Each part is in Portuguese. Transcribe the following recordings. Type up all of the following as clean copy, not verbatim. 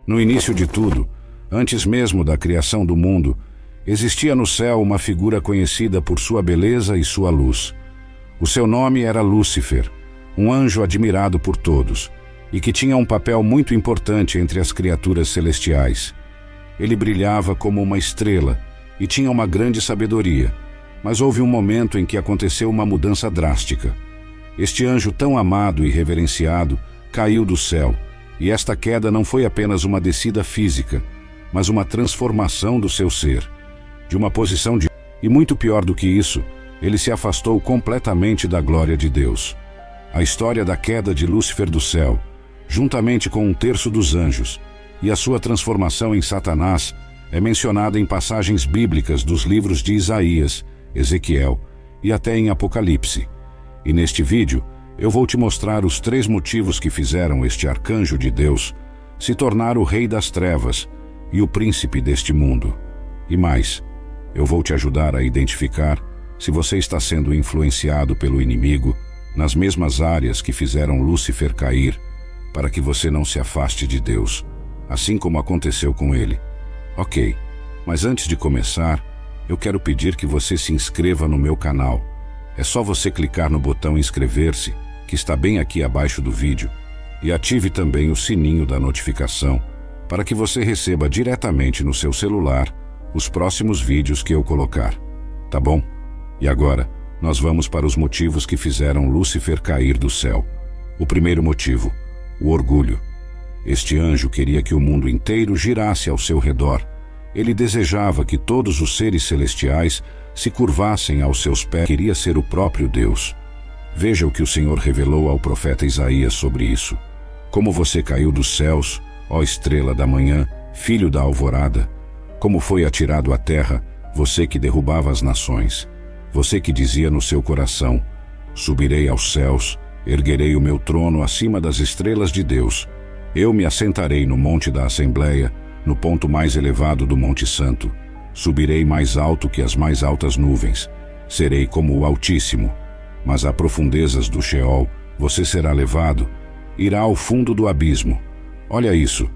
No início de tudo, antes mesmo da criação do mundo, existia no céu uma figura conhecida por sua beleza e sua luz. O seu nome era Lúcifer, um anjo admirado por todos, e que tinha um papel muito importante entre as criaturas celestiais. Ele brilhava como uma estrela e tinha uma grande sabedoria, mas houve um momento em que aconteceu uma mudança drástica. Este anjo tão amado e reverenciado caiu do céu, e esta queda não foi apenas uma descida física, mas uma transformação do seu ser, de uma posição de... E muito pior do que isso, ele se afastou completamente da glória de Deus. A história da queda de Lúcifer do céu, juntamente com 1/3 dos anjos, e a sua transformação em Satanás, é mencionada em passagens bíblicas dos livros de Isaías, Ezequiel e até em Apocalipse. E neste vídeo, eu vou te mostrar os 3 motivos que fizeram este arcanjo de Deus se tornar o rei das trevas e o príncipe deste mundo. E mais, eu vou te ajudar a identificar se você está sendo influenciado pelo inimigo nas mesmas áreas que fizeram Lúcifer cair, para que você não se afaste de Deus, assim como aconteceu com ele. Ok, mas antes de começar, eu quero pedir que você se inscreva no meu canal. É só você clicar no botão inscrever-se, que está bem aqui abaixo do vídeo, e ative também o sininho da notificação, para que você receba diretamente no seu celular os próximos vídeos que eu colocar, tá bom? E agora, nós vamos para os motivos que fizeram Lúcifer cair do céu. O primeiro motivo, o orgulho. Este anjo queria que o mundo inteiro girasse ao seu redor. Ele desejava que todos os seres celestiais se curvassem aos seus pés. Queria ser o próprio Deus. Veja o que o Senhor revelou ao profeta Isaías sobre isso. Como você caiu dos céus, ó estrela da manhã, filho da alvorada. Como foi atirado à terra, você que derrubava as nações. Você que dizia no seu coração: subirei aos céus, erguerei o meu trono acima das estrelas de Deus. Eu me assentarei no monte da Assembleia, no ponto mais elevado do Monte Santo. Subirei mais alto que as mais altas nuvens. Serei como o Altíssimo. Mas a profundezas do Sheol você será levado. Irá ao fundo do abismo. Olha isso.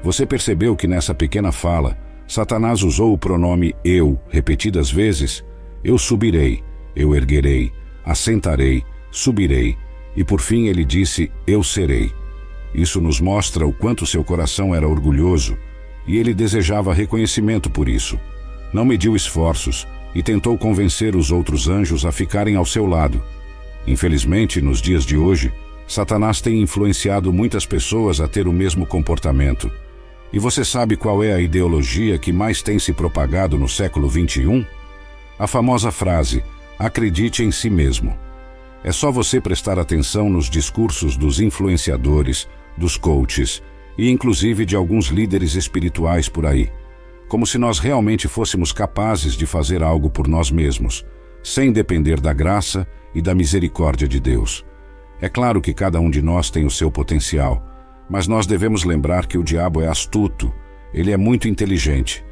Você percebeu que nessa pequena fala, Satanás usou o pronome eu repetidas vezes? Eu subirei, eu erguerei, assentarei, subirei, e por fim ele disse, eu serei. Isso nos mostra o quanto seu coração era orgulhoso, e ele desejava reconhecimento por isso. Não mediu esforços e tentou convencer os outros anjos a ficarem ao seu lado. Infelizmente, nos dias de hoje, Satanás tem influenciado muitas pessoas a ter o mesmo comportamento. E você sabe qual é a ideologia que mais tem se propagado no século XXI? A famosa frase, acredite em si mesmo. É só você prestar atenção nos discursos dos influenciadores, dos coaches e inclusive de alguns líderes espirituais por aí. Como se nós realmente fôssemos capazes de fazer algo por nós mesmos, sem depender da graça e da misericórdia de Deus. É claro que cada um de nós tem o seu potencial, mas nós devemos lembrar que o diabo é astuto, ele é muito inteligente.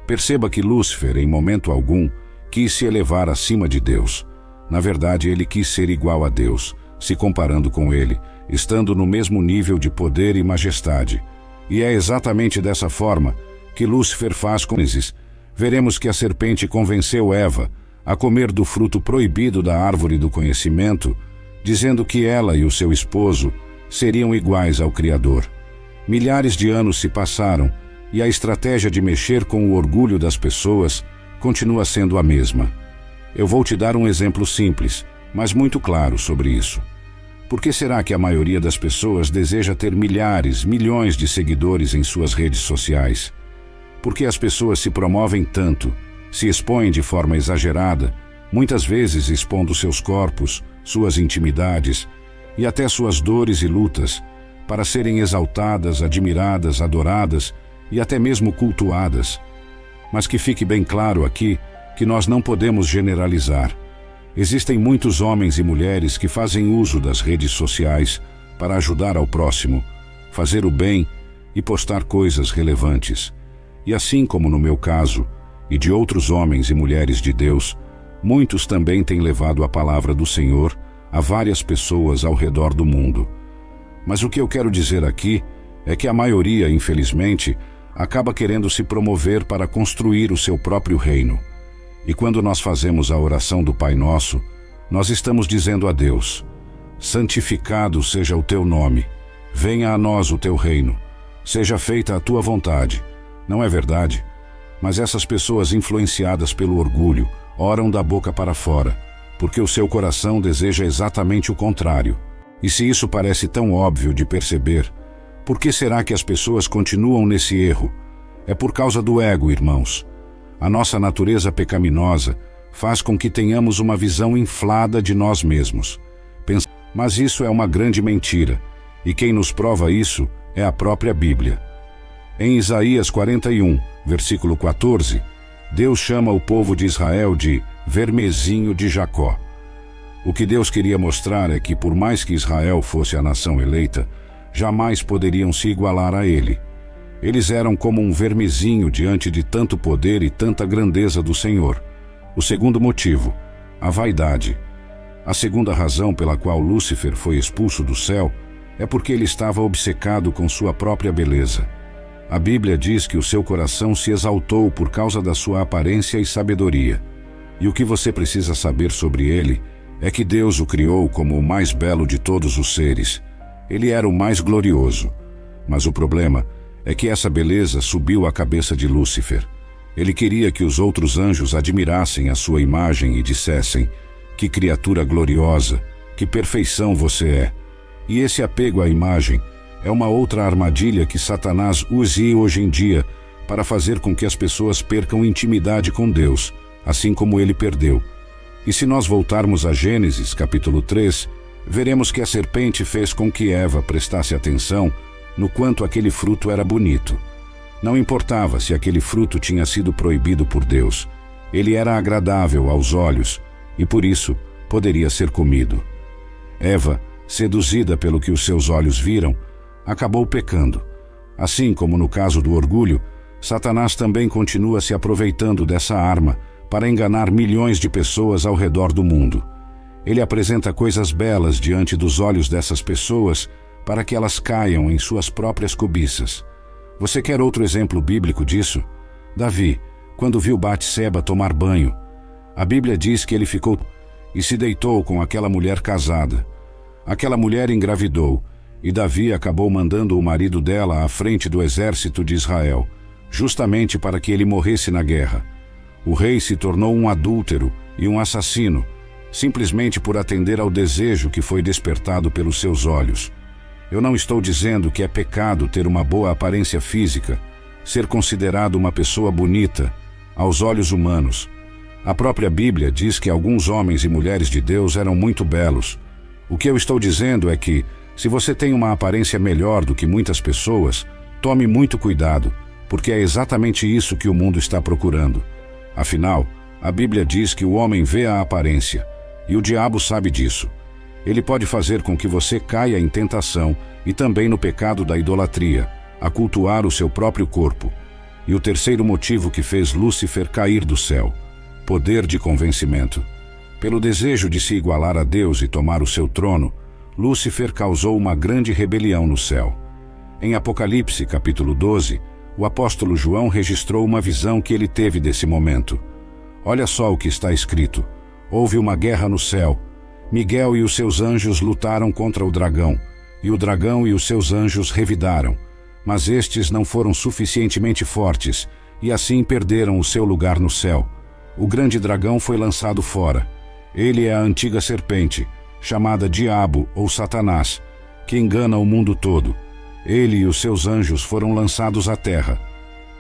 Perceba que Lúcifer, em momento algum, quis se elevar acima de Deus. Na verdade, ele quis ser igual a Deus, se comparando com ele, estando no mesmo nível de poder e majestade. E é exatamente dessa forma que Lúcifer faz com Gênesis. Veremos que a serpente convenceu Eva a comer do fruto proibido da árvore do conhecimento, dizendo que ela e o seu esposo seriam iguais ao Criador. Milhares de anos se passaram e a estratégia de mexer com o orgulho das pessoas continua sendo a mesma. Eu vou te dar um exemplo simples, mas muito claro sobre isso. Por que será que a maioria das pessoas deseja ter milhares, milhões de seguidores em suas redes sociais? Por que as pessoas se promovem tanto, se expõem de forma exagerada, muitas vezes expondo seus corpos, suas intimidades e até suas dores e lutas, para serem exaltadas, admiradas, adoradas e até mesmo cultuadas? Mas que fique bem claro aqui que nós não podemos generalizar. Existem muitos homens e mulheres que fazem uso das redes sociais para ajudar ao próximo, fazer o bem e postar coisas relevantes. E assim como no meu caso, e de outros homens e mulheres de Deus, muitos também têm levado a palavra do Senhor a várias pessoas ao redor do mundo. Mas o que eu quero dizer aqui é que a maioria, infelizmente, acaba querendo se promover para construir o seu próprio reino. E quando nós fazemos a oração do Pai Nosso, nós estamos dizendo a Deus: santificado seja o teu nome, venha a nós o teu reino, seja feita a tua vontade. Não é verdade? Mas essas pessoas influenciadas pelo orgulho oram da boca para fora, porque o seu coração deseja exatamente o contrário. E se isso parece tão óbvio de perceber, por que será que as pessoas continuam nesse erro? É por causa do ego, irmãos. A nossa natureza pecaminosa faz com que tenhamos uma visão inflada de nós mesmos. Mas isso é uma grande mentira, e quem nos prova isso é a própria Bíblia. Em Isaías 41, versículo 14, Deus chama o povo de Israel de vermezinho de Jacó. O que Deus queria mostrar é que, por mais que Israel fosse a nação eleita, jamais poderiam se igualar a ele. Eles eram como um vermezinho diante de tanto poder e tanta grandeza do Senhor. O segundo motivo, a vaidade. A segunda razão pela qual Lúcifer foi expulso do céu é porque ele estava obcecado com sua própria beleza. A Bíblia diz que o seu coração se exaltou por causa da sua aparência e sabedoria. E o que você precisa saber sobre ele é que Deus o criou como o mais belo de todos os seres. Ele era o mais glorioso. Mas o problema é que essa beleza subiu à cabeça de Lúcifer. Ele queria que os outros anjos admirassem a sua imagem e dissessem: que criatura gloriosa, que perfeição você é. E esse apego à imagem é uma outra armadilha que Satanás usa hoje em dia para fazer com que as pessoas percam intimidade com Deus, assim como ele perdeu. E se nós voltarmos a Gênesis, capítulo 3, veremos que a serpente fez com que Eva prestasse atenção no quanto aquele fruto era bonito. Não importava se aquele fruto tinha sido proibido por Deus. Ele era agradável aos olhos e, por isso, poderia ser comido. Eva, seduzida pelo que os seus olhos viram, acabou pecando. Assim como no caso do orgulho, Satanás também continua se aproveitando dessa arma para enganar milhões de pessoas ao redor do mundo. Ele apresenta coisas belas diante dos olhos dessas pessoas para que elas caiam em suas próprias cobiças. Você quer outro exemplo bíblico disso? Davi, quando viu Batseba tomar banho, a Bíblia diz que ele ficou e se deitou com aquela mulher casada. Aquela mulher engravidou, e Davi acabou mandando o marido dela à frente do exército de Israel, justamente para que ele morresse na guerra. O rei se tornou um adúltero e um assassino, simplesmente por atender ao desejo que foi despertado pelos seus olhos. Eu não estou dizendo que é pecado ter uma boa aparência física, ser considerado uma pessoa bonita aos olhos humanos. A própria Bíblia diz que alguns homens e mulheres de Deus eram muito belos. O que eu estou dizendo é que, se você tem uma aparência melhor do que muitas pessoas, tome muito cuidado, porque é exatamente isso que o mundo está procurando. Afinal, a Bíblia diz que o homem vê a aparência, e o diabo sabe disso. Ele pode fazer com que você caia em tentação e também no pecado da idolatria, a cultuar o seu próprio corpo. E o terceiro motivo que fez Lúcifer cair do céu: poder de convencimento. Pelo desejo de se igualar a Deus e tomar o seu trono, Lúcifer causou uma grande rebelião no céu. Em Apocalipse, capítulo 12, o apóstolo João registrou uma visão que ele teve desse momento. Olha só o que está escrito: houve uma guerra no céu. Miguel e os seus anjos lutaram contra o dragão, e o dragão e os seus anjos revidaram. Mas estes não foram suficientemente fortes, e assim perderam o seu lugar no céu. O grande dragão foi lançado fora. Ele é a antiga serpente, chamada Diabo ou Satanás, que engana o mundo todo. Ele e os seus anjos foram lançados à terra.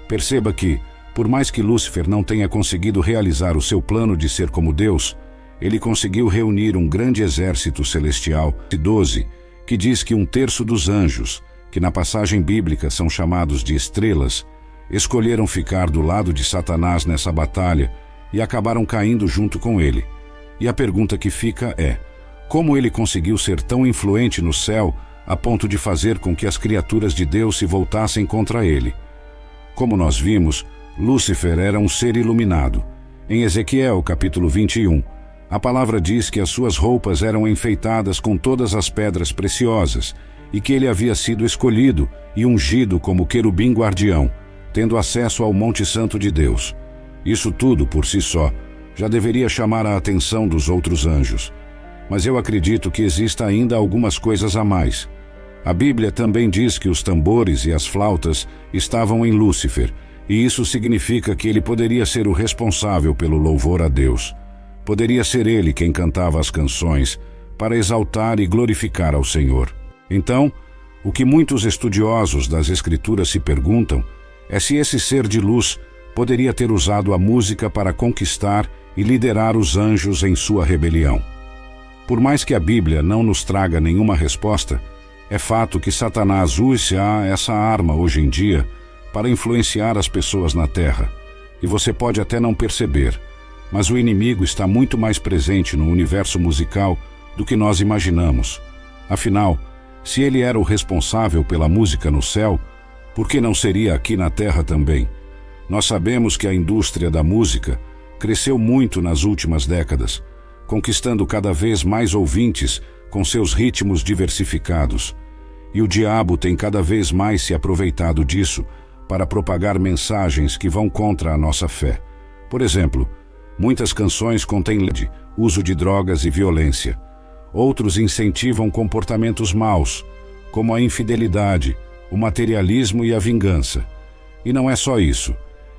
Perceba que, por mais que Lúcifer não tenha conseguido realizar o seu plano de ser como Deus, ele conseguiu reunir um grande exército celestial, 12, que diz que 1/3 dos anjos, que na passagem bíblica são chamados de estrelas, escolheram ficar do lado de Satanás nessa batalha e acabaram caindo junto com ele. E a pergunta que fica é: como ele conseguiu ser tão influente no céu a ponto de fazer com que as criaturas de Deus se voltassem contra ele? Como nós vimos, Lúcifer era um ser iluminado. Em Ezequiel, capítulo 21, a palavra diz que as suas roupas eram enfeitadas com todas as pedras preciosas e que ele havia sido escolhido e ungido como querubim guardião, tendo acesso ao Monte Santo de Deus. Isso tudo, por si só, já deveria chamar a atenção dos outros anjos. Mas eu acredito que exista ainda algumas coisas a mais. A Bíblia também diz que os tambores e as flautas estavam em Lúcifer, e isso significa que ele poderia ser o responsável pelo louvor a Deus. Poderia ser ele quem cantava as canções para exaltar e glorificar ao Senhor. Então, o que muitos estudiosos das Escrituras se perguntam é se esse ser de luz poderia ter usado a música para conquistar e liderar os anjos em sua rebelião. Por mais que a Bíblia não nos traga nenhuma resposta, é fato que Satanás usa essa arma hoje em dia para influenciar as pessoas na Terra. E você pode até não perceber, mas o inimigo está muito mais presente no universo musical do que nós imaginamos. Afinal, se ele era o responsável pela música no céu, por que não seria aqui na Terra também? Nós sabemos que a indústria da música cresceu muito nas últimas décadas, conquistando cada vez mais ouvintes com seus ritmos diversificados. E o diabo tem cada vez mais se aproveitado disso para propagar mensagens que vão contra a nossa fé. Por exemplo, muitas canções contêm uso de drogas e violência. Outros incentivam comportamentos maus, como a infidelidade, o materialismo e a vingança. E não é só isso.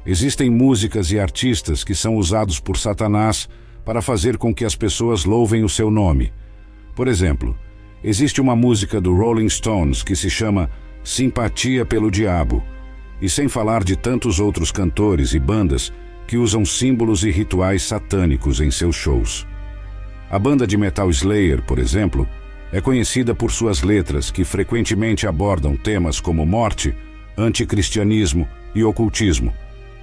Existem músicas e artistas que são usados por Satanás para fazer com que as pessoas louvem o seu nome. Por exemplo, existe uma música do Rolling Stones que se chama Simpatia pelo Diabo, e sem falar de tantos outros cantores e bandas que usam símbolos e rituais satânicos em seus shows. A banda de metal Slayer, por exemplo, é conhecida por suas letras que frequentemente abordam temas como morte, anticristianismo e ocultismo.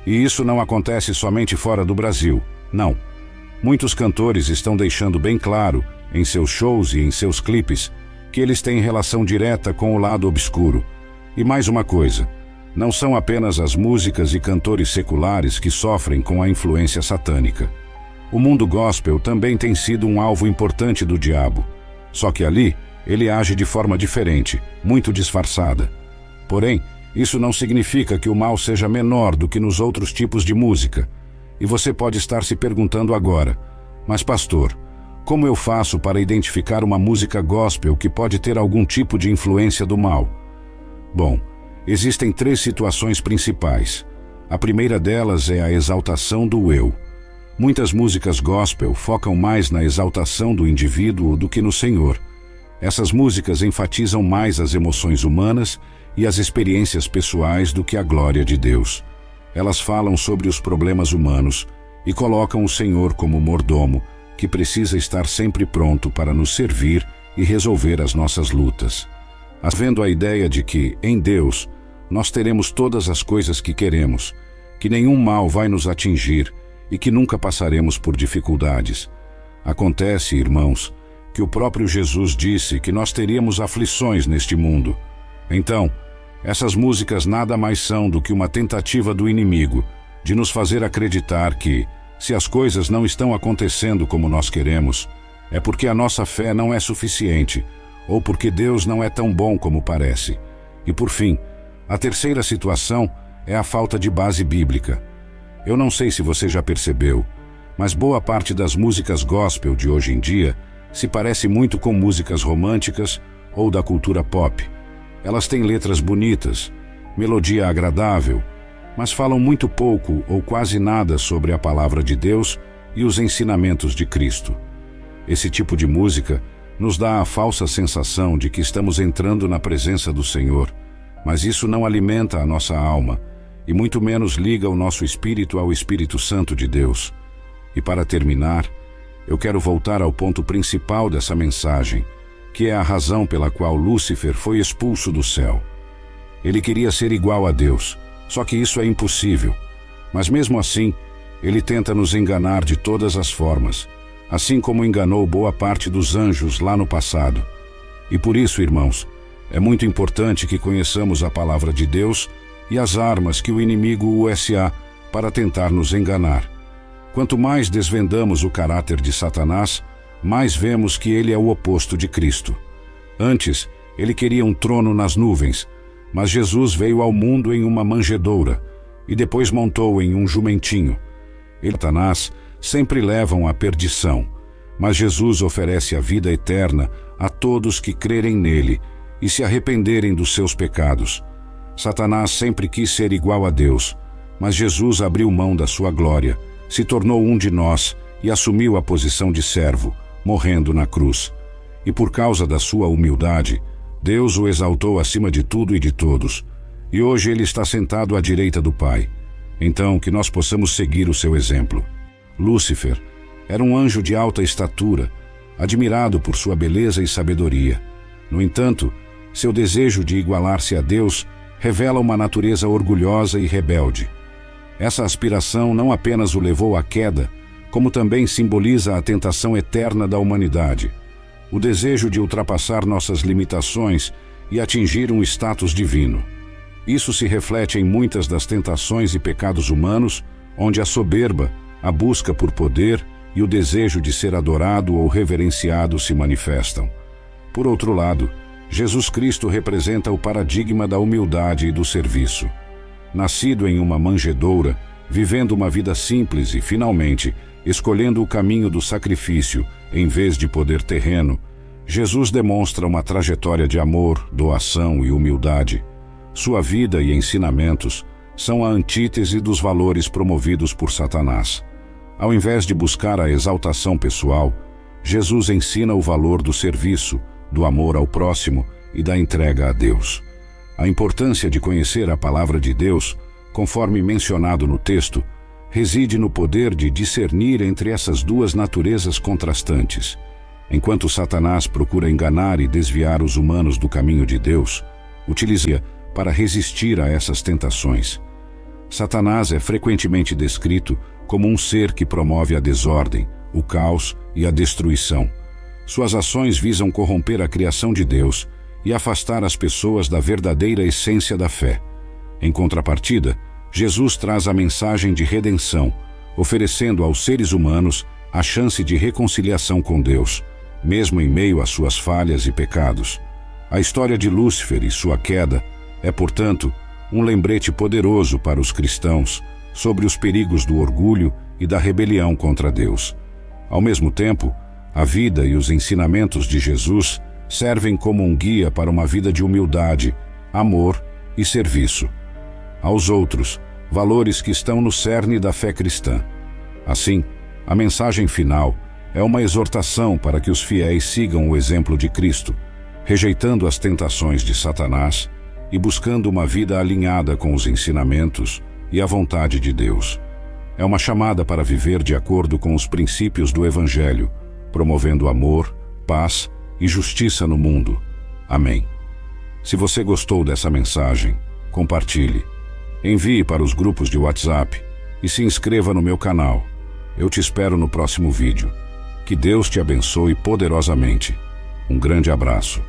E isso não acontece somente fora do Brasil, não. Muitos cantores estão deixando bem claro, em seus shows e em seus clipes, que eles têm relação direta com o lado obscuro. E mais uma coisa, não são apenas as músicas e cantores seculares que sofrem com a influência satânica. O mundo gospel também tem sido um alvo importante do diabo. Só que ali, ele age de forma diferente, muito disfarçada. Porém, isso não significa que o mal seja menor do que nos outros tipos de música. E você pode estar se perguntando agora, mas pastor, como eu faço para identificar uma música gospel que pode ter algum tipo de influência do mal? Bom, existem 3 situações principais. A primeira delas é a exaltação do eu. Muitas músicas gospel focam mais na exaltação do indivíduo do que no Senhor. Essas músicas enfatizam mais as emoções humanas e as experiências pessoais do que a glória de Deus. Elas falam sobre os problemas humanos e colocam o Senhor como mordomo, que precisa estar sempre pronto para nos servir e resolver as nossas lutas. Havendo a ideia de que, em Deus, nós teremos todas as coisas que queremos, que nenhum mal vai nos atingir e que nunca passaremos por dificuldades. Acontece, irmãos, que o próprio Jesus disse que nós teríamos aflições neste mundo. Então, essas músicas nada mais são do que uma tentativa do inimigo de nos fazer acreditar que, se as coisas não estão acontecendo como nós queremos, é porque a nossa fé não é suficiente, ou porque Deus não é tão bom como parece. E por fim, a terceira situação é a falta de base bíblica. Eu não sei se você já percebeu, mas boa parte das músicas gospel de hoje em dia se parece muito com músicas românticas ou da cultura pop. Elas têm letras bonitas, melodia agradável, mas falam muito pouco ou quase nada sobre a palavra de Deus e os ensinamentos de Cristo. Esse tipo de música nos dá a falsa sensação de que estamos entrando na presença do Senhor, mas isso não alimenta a nossa alma e muito menos liga o nosso espírito ao Espírito Santo de Deus. E para terminar, eu quero voltar ao ponto principal dessa mensagem, que é a razão pela qual Lúcifer foi expulso do céu. Ele queria ser igual a Deus, só que isso é impossível. Mas mesmo assim, ele tenta nos enganar de todas as formas, assim como enganou boa parte dos anjos lá no passado. E por isso, irmãos, é muito importante que conheçamos a palavra de Deus e as armas que o inimigo usa para tentar nos enganar. Quanto mais desvendamos o caráter de Satanás, mais vemos que ele é o oposto de Cristo. Antes, Ele queria um trono nas nuvens, mas Jesus veio ao mundo em uma manjedoura e depois montou em um jumentinho. Ele e Satanás sempre levam à perdição, mas Jesus oferece a vida eterna a todos que crerem nele e se arrependerem dos seus pecados. Satanás sempre quis ser igual a Deus, mas Jesus abriu mão da sua glória, se tornou um de nós e assumiu a posição de servo, morrendo na cruz. E por causa da sua humildade, Deus o exaltou acima de tudo e de todos, e hoje ele está sentado à direita do Pai. Então, que nós possamos seguir o seu exemplo. Lúcifer era um anjo de alta estatura, admirado por sua beleza e sabedoria. No entanto, seu desejo de igualar-se a Deus revela uma natureza orgulhosa e rebelde. Essa aspiração não apenas o levou à queda, como também simboliza a tentação eterna da humanidade, o desejo de ultrapassar nossas limitações e atingir um status divino. Isso se reflete em muitas das tentações e pecados humanos, onde a soberba, a busca por poder e o desejo de ser adorado ou reverenciado se manifestam. Por outro lado, Jesus Cristo representa o paradigma da humildade e do serviço. Nascido em uma manjedoura, vivendo uma vida simples e, finalmente, escolhendo o caminho do sacrifício em vez de poder terreno, Jesus demonstra uma trajetória de amor, doação e humildade. Sua vida e ensinamentos são a antítese dos valores promovidos por Satanás. Ao invés de buscar a exaltação pessoal, Jesus ensina o valor do serviço, do amor ao próximo e da entrega a Deus. A importância de conhecer a palavra de Deus, conforme mencionado no texto, reside no poder de discernir entre essas duas naturezas contrastantes. Enquanto Satanás procura enganar e desviar os humanos do caminho de Deus, utiliza para resistir a essas tentações. Satanás é frequentemente descrito como um ser que promove a desordem, o caos e a destruição. Suas ações visam corromper a criação de Deus e afastar as pessoas da verdadeira essência da fé. Em contrapartida, Jesus traz a mensagem de redenção, oferecendo aos seres humanos a chance de reconciliação com Deus, mesmo em meio às suas falhas e pecados. A história de Lúcifer e sua queda é, portanto, um lembrete poderoso para os cristãos sobre os perigos do orgulho e da rebelião contra Deus. Ao mesmo tempo, a vida e os ensinamentos de Jesus servem como um guia para uma vida de humildade, amor e serviço aos outros, valores que estão no cerne da fé cristã. Assim, a mensagem final é uma exortação para que os fiéis sigam o exemplo de Cristo, rejeitando as tentações de Satanás e buscando uma vida alinhada com os ensinamentos e a vontade de Deus. É uma chamada para viver de acordo com os princípios do Evangelho, promovendo amor, paz e justiça no mundo. Amém. Se você gostou dessa mensagem, compartilhe, envie para os grupos de WhatsApp e se inscreva no meu canal. Eu te espero no próximo vídeo. Que Deus te abençoe poderosamente. Um grande abraço.